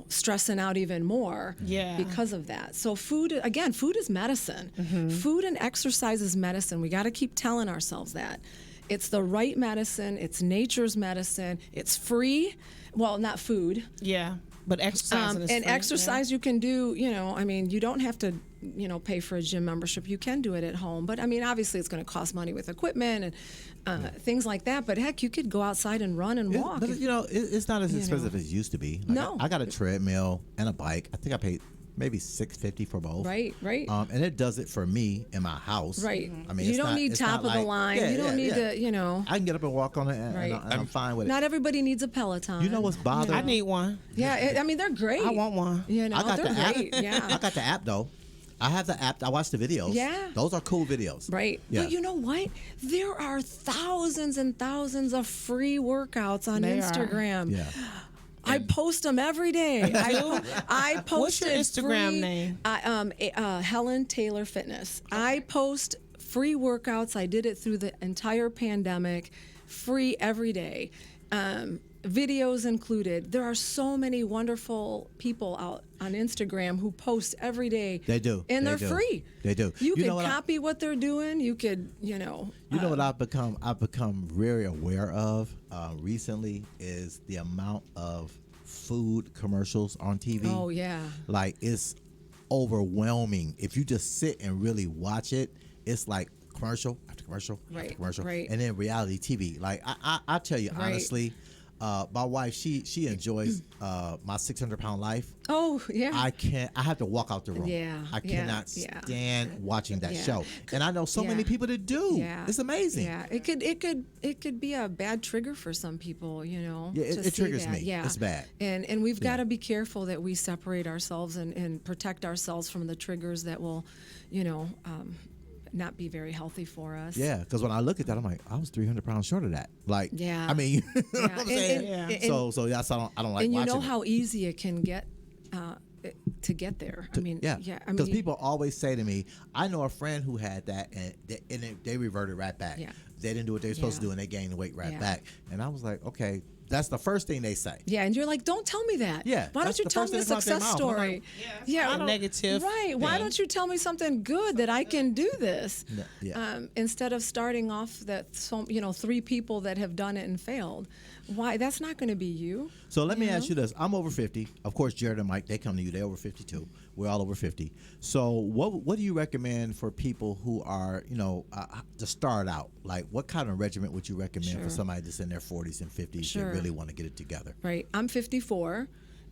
stressing out even more because of that. So food is medicine. Food and exercise is medicine. We got to keep telling ourselves that. It's the right medicine. It's nature's medicine. It's free. Well, not food. Yeah, but exercise is and free. exercise you can do. You don't have to, pay for a gym membership. You can do it at home. But obviously, it's going to cost money with equipment and things like that. But heck, you could go outside and run and walk. But it's not as expensive as it used to be. Like, No. I got a treadmill and a bike. I think I paid maybe $650 for both. Right. And it does it for me in my house. Right. I mean, you it's don't not, need it's top not of the like, line. You don't need to, I can get up and walk on it, and, Right. and I'm fine with it. Not everybody needs a Peloton. You know what's bothering? I need one. Yeah, they're great. I want one. I got they're the great. app. Yeah. I got the app though. I have the app. I watch the videos. Yeah. Those are cool videos. Right. Yeah. But you know what? There are thousands and thousands of free workouts on They are. Instagram. Yeah. I post them every day. I post. What's your Instagram name? Helen Taylor Fitness. I post free workouts. I did it through the entire pandemic, free every day. Videos included. There are so many wonderful people out on Instagram who post every day. They do. And They they're do. free. They do. You You know can what copy what they're doing. You could, You know what I've become very aware of recently is the amount of food commercials on TV. Oh, yeah. Like, it's overwhelming. If you just sit and really watch it, it's like commercial after commercial after Right, commercial. right. And then reality TV. Like, I tell you Right. honestly, my wife, she enjoys my 600-pound life. Oh, yeah. I have to walk out the room. Yeah, I yeah, cannot yeah. stand watching that Yeah. show. And I know so many Yeah. people that do. Yeah. It's amazing. Yeah, it could be a bad trigger for some people, Yeah, to it see triggers that. me. Yeah, It's bad. And we've got to be careful that we separate ourselves and protect ourselves from the triggers that will, not be very healthy for us. Yeah, because when I look at that, I'm like, I was 300 pounds short of that. Like, Yeah. I mean, you know what I'm And- saying? and- and- So that's I don't like And you watching know it. how easy it can get to get there. I mean, Yeah, I because mean, people always say to me, I know a friend who had that, and they reverted right back. Yeah. They didn't do what they were supposed to Yeah. do, and they gained the weight right Yeah. back. And I was like, okay, that's the first thing they say. Yeah, and you're like, don't tell me that. Yeah, Why that's don't you the tell first me a thing that comes out their success mouth. I'm story? like, yeah, not I a don't- negative Right. Why thing. don't you tell me something good that I can do this? Yeah. Instead of starting off that 3 people that have done it and failed. Why? That's not going to be you. So let me ask you this. I'm over 50. Of course, Jared and Mike, they come to you. They're over 52. We're all over 50. So what do you recommend for people who are, to start out? Like, what kind of regimen would you recommend for Sure. somebody that's in their 40s and 50s Sure. that really want to get it together? Right. I'm 54.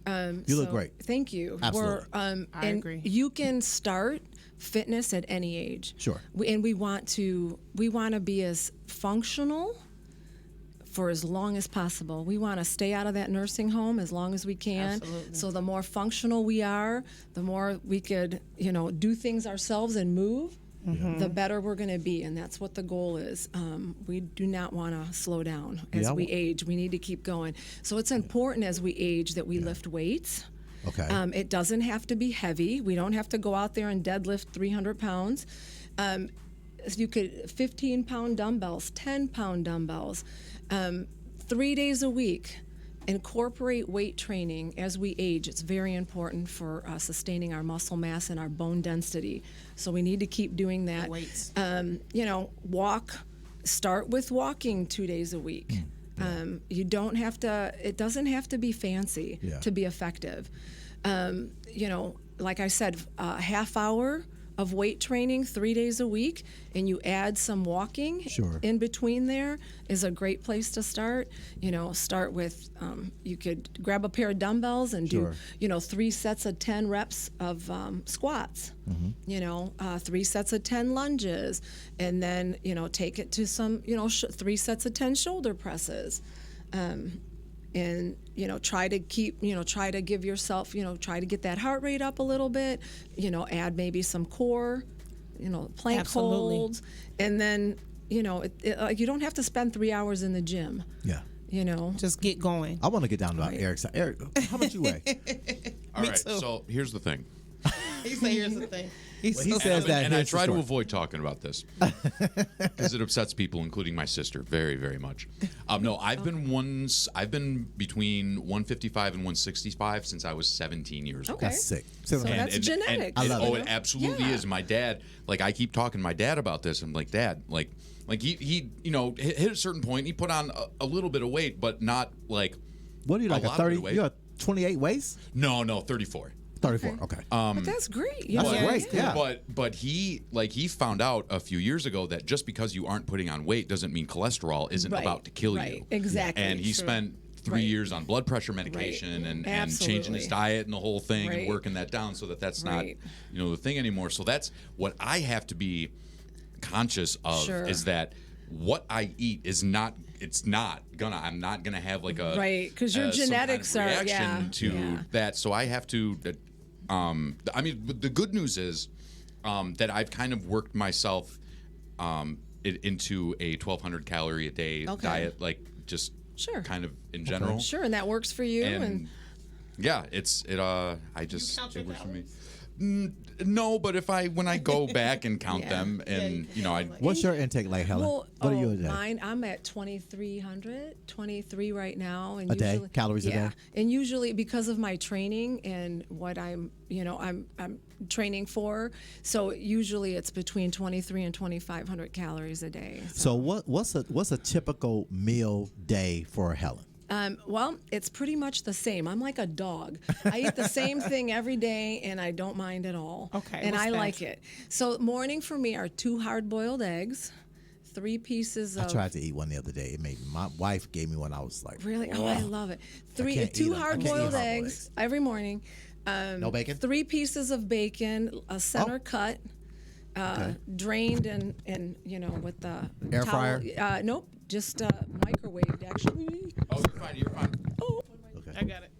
You look great. Thank you. Absolutely. I agree. You can start fitness at any age. Sure. We want to be as functional for as long as possible. We want to stay out of that nursing home as long as we can. Absolutely. So the more functional we are, the more we could, do things ourselves and move. the better we're going to be, and that's what the goal is. We do not want to slow down as we age. We need to keep going. So it's important as we age that we lift weights. Okay. It doesn't have to be heavy. We don't have to go out there and deadlift 300 pounds. You could 15-pound dumbbells, 10-pound dumbbells, 3 days a week. Incorporate weight training as we age. It's very important for sustaining our muscle mass and our bone density. So we need to keep doing that. Weights. Walk. Start with walking 2 days a week. You don't have to. It doesn't have to be fancy to be effective. Like I said, a half hour of weight training 3 days a week, and you add some walking in between there is a great place to start. Start with, you could grab a pair of dumbbells and do, 3 sets of 10 reps of squats, 3 sets of 10 lunges, and then, take it to some, 3 sets of 10 shoulder presses. And try to keep, try to give yourself, try to get that heart rate up a little bit, add maybe some core, plank holds, and then, you don't have to spend 3 hours in the gym. Yeah. Just get going. I want to get down to about Eric's. Eric, how much you weigh? All right, so here's the thing. He said, here's the thing. He says that, and I here's the try to story. avoid talking about this because it upsets people, including my sister, very, very much. No, I've been between 155 and 165 since I was 17 years old. Okay. That's sick. So that's genetics. I love it. Oh, it absolutely is. My dad, I keep talking to my dad about this. I'm like, Dad, he hit a certain point. He put on a little bit of weight, but not like. What are you, like a lot of 30? weight. You're a 28 waist? No, 34. 34. Okay. But that's great. That's great. Yeah. But he found out a few years ago that just because you aren't putting on weight doesn't mean cholesterol isn't about to kill you. Exactly. And he spent 3 years on blood pressure medication and changing his diet and the whole thing and working that down so that's not the thing anymore. So that's what I have to be conscious of is that what I eat is not. I'm not gonna have like a because your genetics some kind of are reaction to that. So I have to. The good news is that I've kind of worked myself into a 1,200 calorie a day diet, kind of in general. Sure, and that works for you. And yeah, it works for me. No, but when I go back and count them, and What's your intake like, Helen? Well, what are you at? Mine, I'm at 23 right now, and a day, usually, calories a day. And usually because of my training and what I'm training for, so usually it's between 23 and 2,500 calories a day. So what's a typical meal day for Helen? Well, it's pretty much the same. I'm like a dog. I eat the same thing every day, and I don't mind at all. Okay. And I like it. So morning for me are 2 hard-boiled eggs, 3 pieces of... I tried to eat one the other day. My wife gave me one. I was like... Really? Oh, I love it. 2 hard-boiled hard-boiled eggs every morning. No bacon? 3 pieces of bacon, a center cut, drained and with the... Air towel. fryer? Nope. Just microwaved, actually. Oh, you're fine. Oh. Okay. I got it.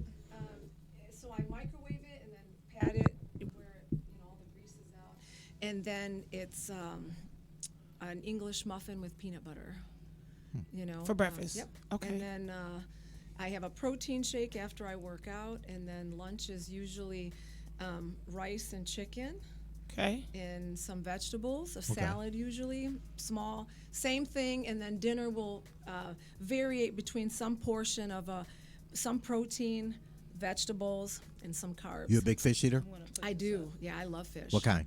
So I microwave it and then pat it where all the grease is out, and then it's an English muffin with peanut butter. For breakfast. Yep. Okay. And then I have a protein shake after I work out, and then lunch is usually rice and chicken. Okay. And some vegetables, a salad usually, small, same thing, and then dinner will variate between some portion of some protein, vegetables, and some carbs. You a big fish eater? I do. Yeah, I love fish. What kind?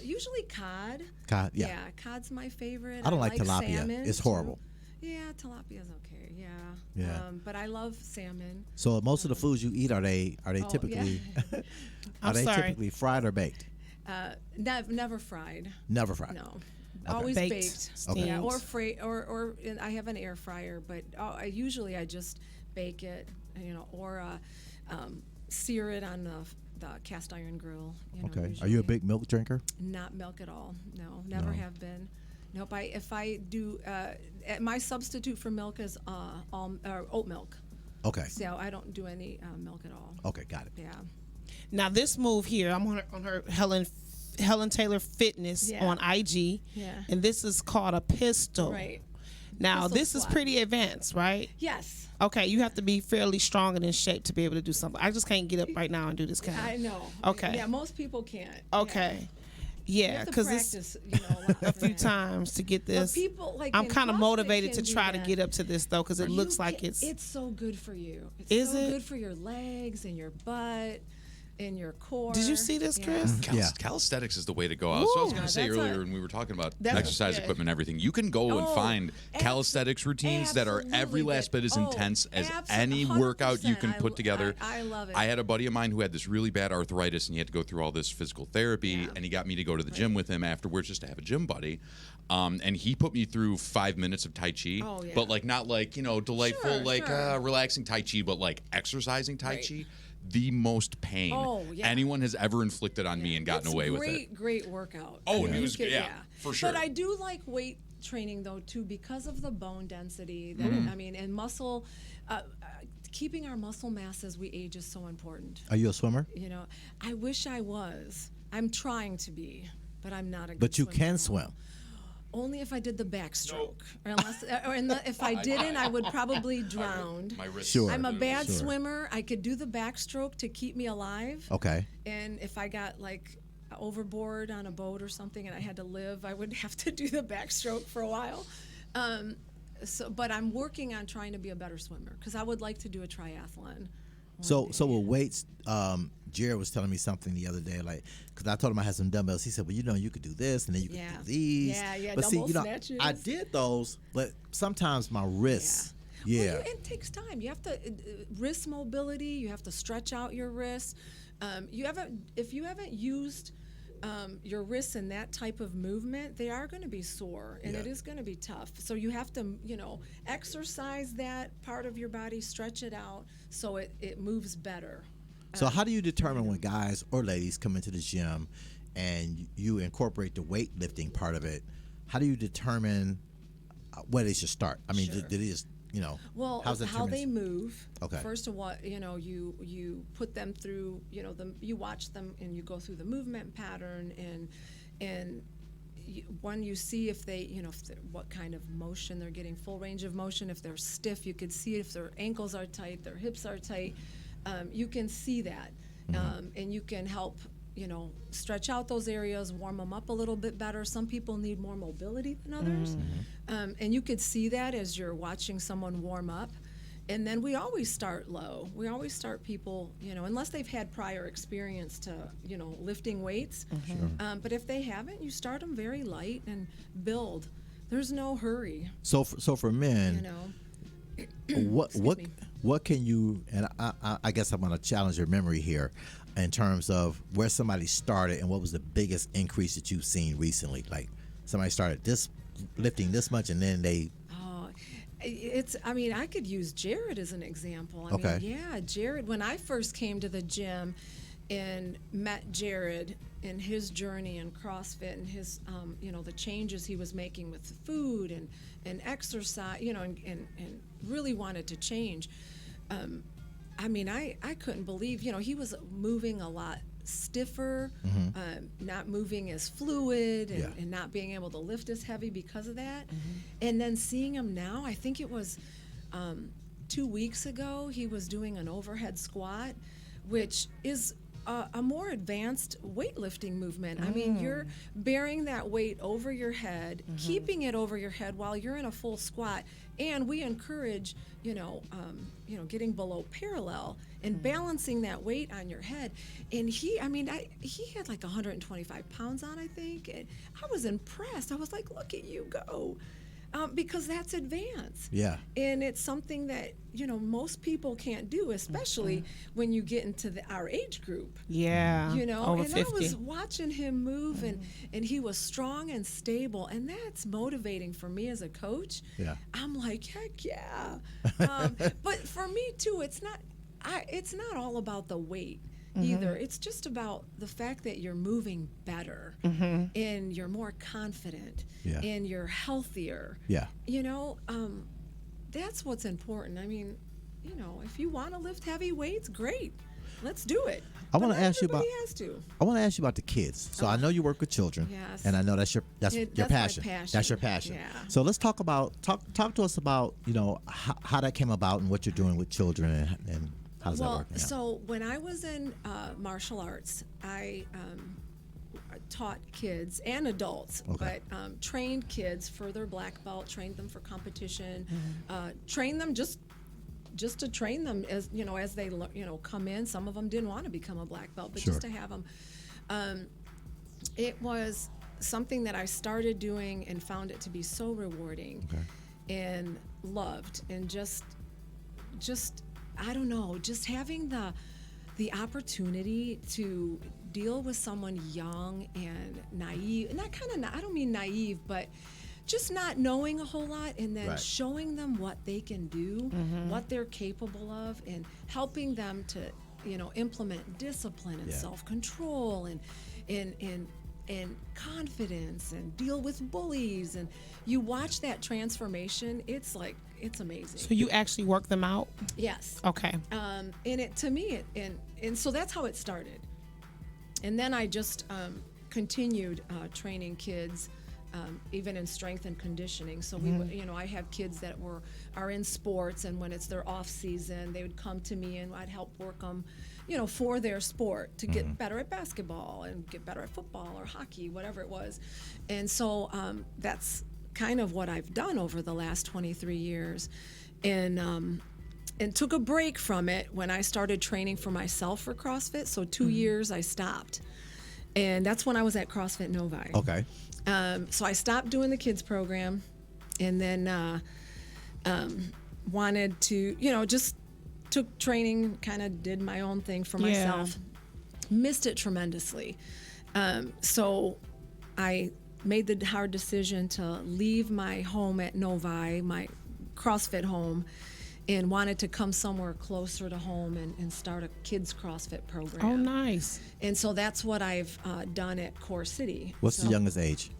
Usually cod. Cod, yeah. Yeah, cod's my favorite. I don't like tilapia. Salmon, It's too. horrible. Yeah, tilapia's okay. Yeah. Yeah. But I love salmon. So most of the foods you eat are they typically I'm sorry. typically fried or baked? Never fried. Never fried. No. Always baked. Okay. Yeah, or and I have an air fryer, but I just bake it, or sear it on the cast iron grill. Okay. Are usually. you a big milk drinker? Not milk at all. No, never have been. Nope. If I do, my substitute for milk is oat milk. Okay. So I don't do any milk at all. Okay, got it. Yeah. Now this move here, I'm on her Helen Helen Taylor Fitness Yeah. on IG, Yeah. and this is called a pistol. Right. Now, Pistol this is squat. pretty advanced, right? Yes. Okay, you have to be fairly strong and in shape to be able to do something. I just can't get up right now and do this kind. I know. Okay. Yeah, most people can't. Okay. You Yeah, have to because it's practice, a lot a for few that. times to get this. But people like I'm in kind of CrossFit motivated to can do try to that. get up to this though, because it You looks like can- it's so good for you. It's Is so it? good for your legs and your butt and your core. Did you see this, Yeah. Chris? Yeah. Calisthenics is the way to go out. So I was Ooh. going to say That's earlier a- when we were talking about That's- exercise yeah. equipment and everything, you can go and Oh, find calisthenics routines that are every absolutely. last bit as Oh, intense as absolutely. any workout you can 100%. put together. I love it. I had a buddy of mine who had this really bad arthritis and he had to go through all this physical therapy, Yeah. and he got me to go to the gym with him afterwards just to have a gym buddy. And he put me through 5 minutes of Tai Chi, Oh, yeah. but like not like, delightful, Sure, sure. relaxing Tai Chi, but like exercising Tai Right. Chi. The most pain Oh, yeah. anyone has ever inflicted on me and gotten It's away a with it. great workout. Oh, I mean, it you was- could- yeah, for sure. But I do like weight training though too because of the bone density. That Mm-hmm. I mean, and muscle. Keeping our muscle mass as we age is so important. Are you a swimmer? I wish I was. I'm trying to be, but I'm not a good But you swimmer can at all. swim. Only if I did the backstroke, if I didn't, I would probably drown. My wrist. Sure. I'm a bad Sure. swimmer. I could do the backstroke to keep me alive. Okay. And if I got like overboard on a boat or something and I had to live, I would have to do the backstroke for a while. But I'm working on trying to be a better swimmer because I would like to do a triathlon. So with weights, Jared was telling me something the other day, like, because I told him I had some dumbbells. He said, well, you could do this, and then you could Yeah. do these. Yeah, But see, dumbbell snatches. I did those, but sometimes my wrists, yeah. Well, it takes time. You have to wrist mobility. You have to stretch out your wrists. If you haven't used your wrists in that type of movement, they are going to be sore, and Yeah. it is going to be tough. So you have to, exercise that part of your body, stretch it out, so it moves better. So how do you determine when guys or ladies come into the gym and you incorporate the weightlifting part of it? How do you determine where they should start? I mean, Sure. did they just, Well, how's that how they determined? move. Okay. First of all, you put them through, you watch them and you go through the movement pattern and when you see if they, what kind of motion they're getting, full range of motion. If they're stiff, you could see if their ankles are tight, their hips are tight. You can see that, and you can help. Stretch out those areas, warm them up a little bit better. Some people need more mobility than others. And you could see that as you're watching someone warm up. And then we always start low. We always start people, unless they've had prior experience to, lifting weights. But if they haven't, you start them very light and build. There's no hurry, So for men, what Excuse me. what can you, and I guess I'm going to challenge your memory here in terms of where somebody started and what was the biggest increase that you've seen recently? Like somebody started lifting this much and then they I could use Jared as an example. Okay. Jared, when I first came to the gym and met Jared in his journey in CrossFit and his, the changes he was making with food and exercise, and really wanted to change. I couldn't believe, he was moving a lot stiffer, not moving as fluid, and, Yeah. and not being able to lift as heavy because of that. And then seeing him now, I think it was 2 weeks ago, he was doing an overhead squat, which is a more advanced weightlifting movement. I mean, you're bearing that weight over your head, keeping it over your head while you're in a full squat, and we encourage, getting below parallel and balancing that weight on your head. And he had like 125 pounds on, I think, and I was impressed. I was like, look at you go. Because that's advanced. Yeah. And it's something that, most people can't do, especially when you get into our age group. Yeah. Over And 50. I was watching him move and he was strong and stable, and that's motivating for me as a coach. Yeah. I'm like, heck yeah. But for me too, it's not all about the weight either. It's just about the fact that you're moving better and you're more confident Yeah. and you're healthier. Yeah. That's what's important. I mean, if you want to lift heavy weights, great. let's do it. I want to ask you about. Everybody has to. I want to ask you about the kids. So I know you work with children, Yes. and I know that's your That's my passion. passion. That's your passion. Yeah. So let's talk to us about how that came about and what you're doing with children and how does that work? So when I was in martial arts, I taught kids and adults, Okay. but trained kids for their black belt, trained them for competition, Mm-hmm. trained them just to train them as they come in. Some of them didn't want to become a black belt, but just Sure. to have them. It was something that I started doing and found it to be so rewarding and loved, and just I don't know, just having the opportunity to deal with someone young and naive, I don't mean naive, but just not knowing a whole lot, and then Right. showing them what they can do, what they're capable of, and helping them to, implement discipline and Yeah. self-control and confidence and deal with bullies. And you watch that transformation, it's amazing. So you actually work them out? Yes. Okay. And it to me, and so that's how it started. And then I just continued training kids, even in strength and conditioning. So I have kids that are in sports, and when it's their off season, they would come to me, and I'd help work them, for their sport to get better at basketball and get better at football or hockey, whatever it was. And so that's kind of what I've done over the last 23 years, and took a break from it when I started training for myself for CrossFit. So 2 years I stopped, and that's when I was at CrossFit Novi. Okay. So I stopped doing the kids program, and then wanted to, just took training, kind of did my own thing for myself. Missed it tremendously. So I made the hard decision to leave my home at Novi, my CrossFit home, and wanted to come somewhere closer to home and start a kids CrossFit program. Oh, nice. And so that's what I've done at Core City. What's the youngest age?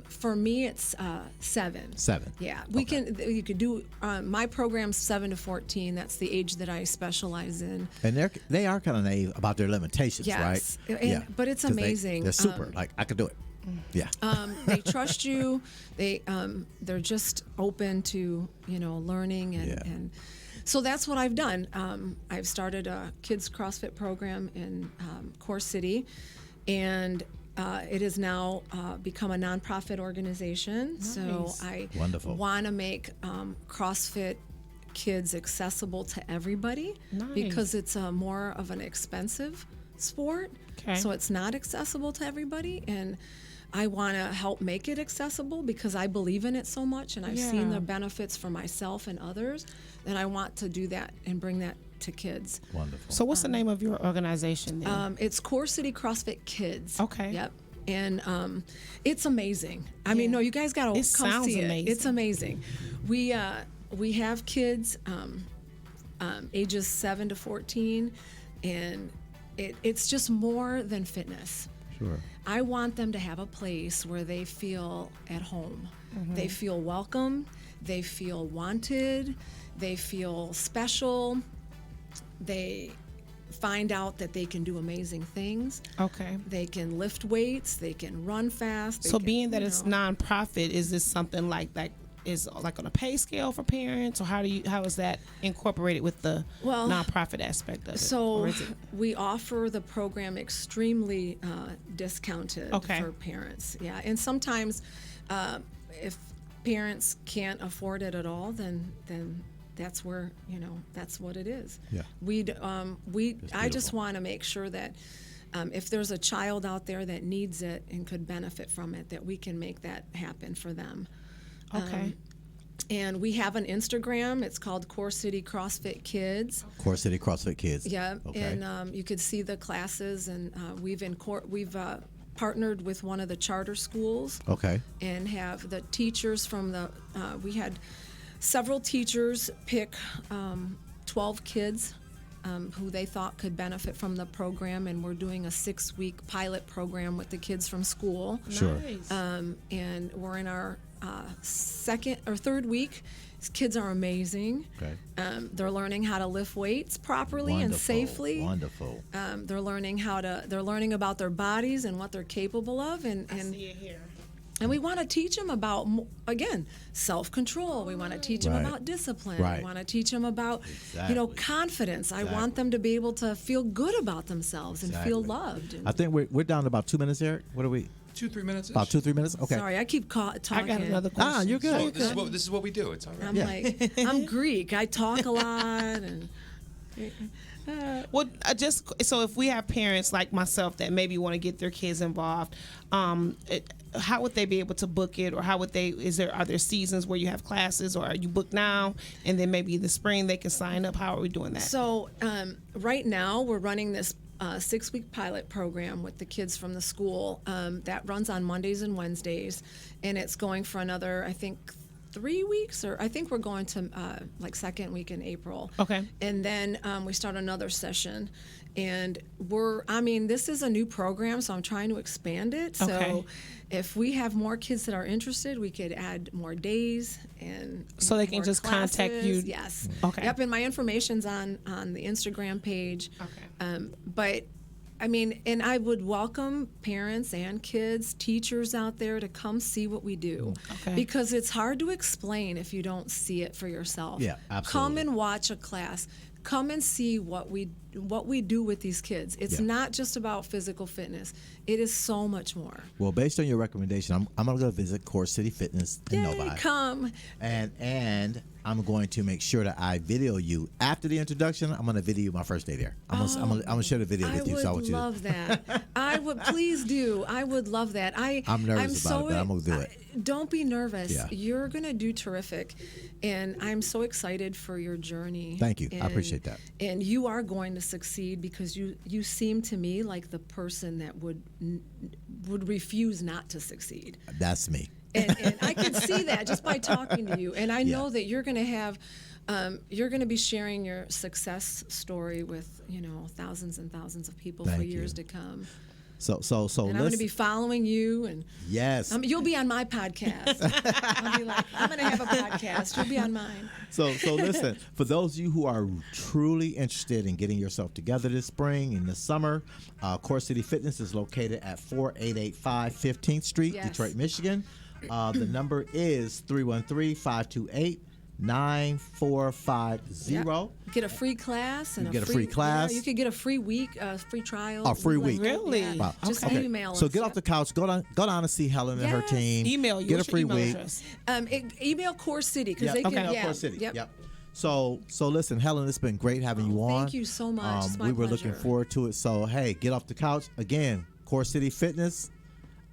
For me, it's 7. 7. Yeah, you could do my program's 7 to 14. That's the age that I specialize in. And they are kind of naive about their limitations, Yes, right? but it's 'Cause amazing. They're super. Like, I could do it. Yeah. They trust you. They're just open to learning and so that's what I've done. I've started a kids CrossFit program in Core City, and it has now become a nonprofit organization. Nice. So I Wonderful. want to make CrossFit kids accessible to everybody, Nice. because it's more of an expensive sport. Okay. So it's not accessible to everybody, and I want to help make it accessible because I believe in it so much, and I've seen Yeah. the benefits for myself and others, and I want to do that and bring that to kids. Wonderful. So what's the name of your organization then? It's Core City CrossFit Kids. Okay. Yep. And it's amazing. I mean, no, you guys got to It come sounds see amazing. it. It's amazing. We have kids ages 7 to 14, and it's just more than fitness. Sure. I want them to have a place where they feel at home. They feel welcome. They feel wanted. They feel special. They find out that they can do amazing things. Okay. They can lift weights. They can run fast. they So can, being that it's nonprofit, is this something like is like on a pay scale for parents, or how is that incorporated with the nonprofit aspect of it? So Or is it- we offer the program extremely discounted Okay. for parents. Yeah, and sometimes if parents can't afford it at all, then that's where that's what it is. Yeah. I just want to make sure that if there's a child out there that needs it and could benefit from it, that we can make that happen for them. Okay. And we have an Instagram. It's called Core City CrossFit Kids. Core City CrossFit Kids. Yeah, Okay. and you could see the classes, and we've partnered with one of the charter schools. Okay. And have the teachers from we had several teachers pick 12 kids who they thought could benefit from the program, and we're doing a 6-week pilot program with the kids from school. Sure. Nice. And we're in our second or third week. These kids are amazing. Okay. They're learning how to lift weights properly and safely. Wonderful. They're learning about their bodies and what they're capable of, and I see it here. and we want to teach them about, again, self-control. We want to teach them Right. about discipline. Right. We want to teach them about, Exactly. confidence. I Exactly. want them to be able to feel good about themselves and feel Exactly. loved. And I think we're down to about 2 minutes, Eric. What are we? 2-3 minutes. About 2-3 minutes? Okay. Sorry, I keep talking. I got another question. Ah, you're good. Well, this is what we do. It's all right. I'm like, I'm Greek. I talk a lot. And Well, just so if we have parents like myself that maybe want to get their kids involved, how would they be able to book it, or how would they? Are there seasons where you have classes, or are you booked now, and then maybe in the spring they can sign up? How are we doing that? So right now we're running this 6-week pilot program with the kids from the school that runs on Mondays and Wednesdays, and it's going for another, I think, 3 weeks, or I think we're going to second week in April. Okay. And then we start another session, and this is a new program, so I'm trying to expand it. So Okay. if we have more kids that are interested, we could add more days and So they can more just contact you? classes. Yes. Okay. Yep, and my information's on the Instagram page. Okay. But and I would welcome parents and kids, teachers out there to come see what we do. Okay. Because it's hard to explain if you don't see it for yourself. Yeah, absolutely. Come and watch a class. Come and see what we do with these kids. It's Yeah. not just about physical fitness. It is so much more. Well, based on your recommendation, I'm gonna go visit Core City Fitness in Yay, Novi. come. And I'm going to make sure that I video you after the introduction. I'm gonna video you my first day there. I'm gonna share the video with you. So I I want would you to. love that. I would, please do. I would love that. I'm nervous about it, but I'm gonna do it. Don't be nervous. Yeah. You're gonna do terrific, and I'm so excited for your journey. Thank you. I And- appreciate that. And you are going to succeed because you seem to me like the person that would refuse not to succeed. That's me. And I can see that just by talking to you. And I know Yeah. that you're going to have, you're going to be sharing your success story with, thousands and thousands of people for Thank years you. to come. So And I'm going to be following you, and yes. you'll be on my podcast. I'll be like, I'm going to have a podcast. You'll be on mine. So listen, for those of you who are truly interested in getting yourself together this spring and this summer, Core City Fitness is located at 4885 15th Street, Yes. Detroit, Michigan. The number is 313-528-9450. Yep. Get a free class. And You get a free class. You could get a free week, free trial. A free week. Really? Yeah. Wow. Just Okay. email us. So get off Yep. the couch, go down and see Helen and her Yes. team. Email you. Get a What's your free email week. address? Email Core City because Yep. they can. Okay. Yeah. Core City. Yep. So listen, Helen, it's been great having you on. Thank you so much. It's my we were looking pleasure. forward to it. So hey, get off the couch again. Core City Fitness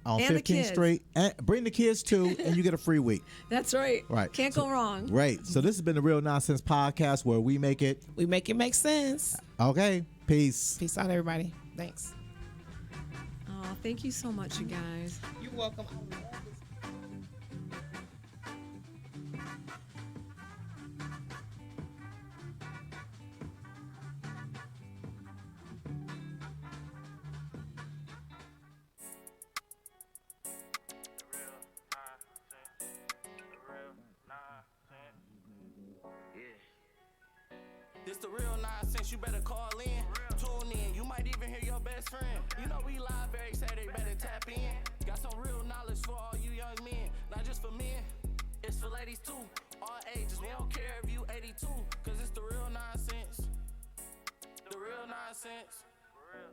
on And the 15th kids. Street. And bring the kids too, and you get a free week. That's right. Right. Can't go wrong. Great. So this has been the Real Nonsense Podcast, where we make it. We make it make sense. Okay. Peace. Peace out, everybody. Thanks. Oh, thank you so much, you guys. You're welcome. This the real nonsense, you better call in. Tune in, you might even hear your best friend. You know we live every Saturday, better tap in. Got some real knowledge for all you young men. Not just for men, it's for ladies too. All ages, we don't care if you 82. Cause it's the real nonsense. The real nonsense. For real.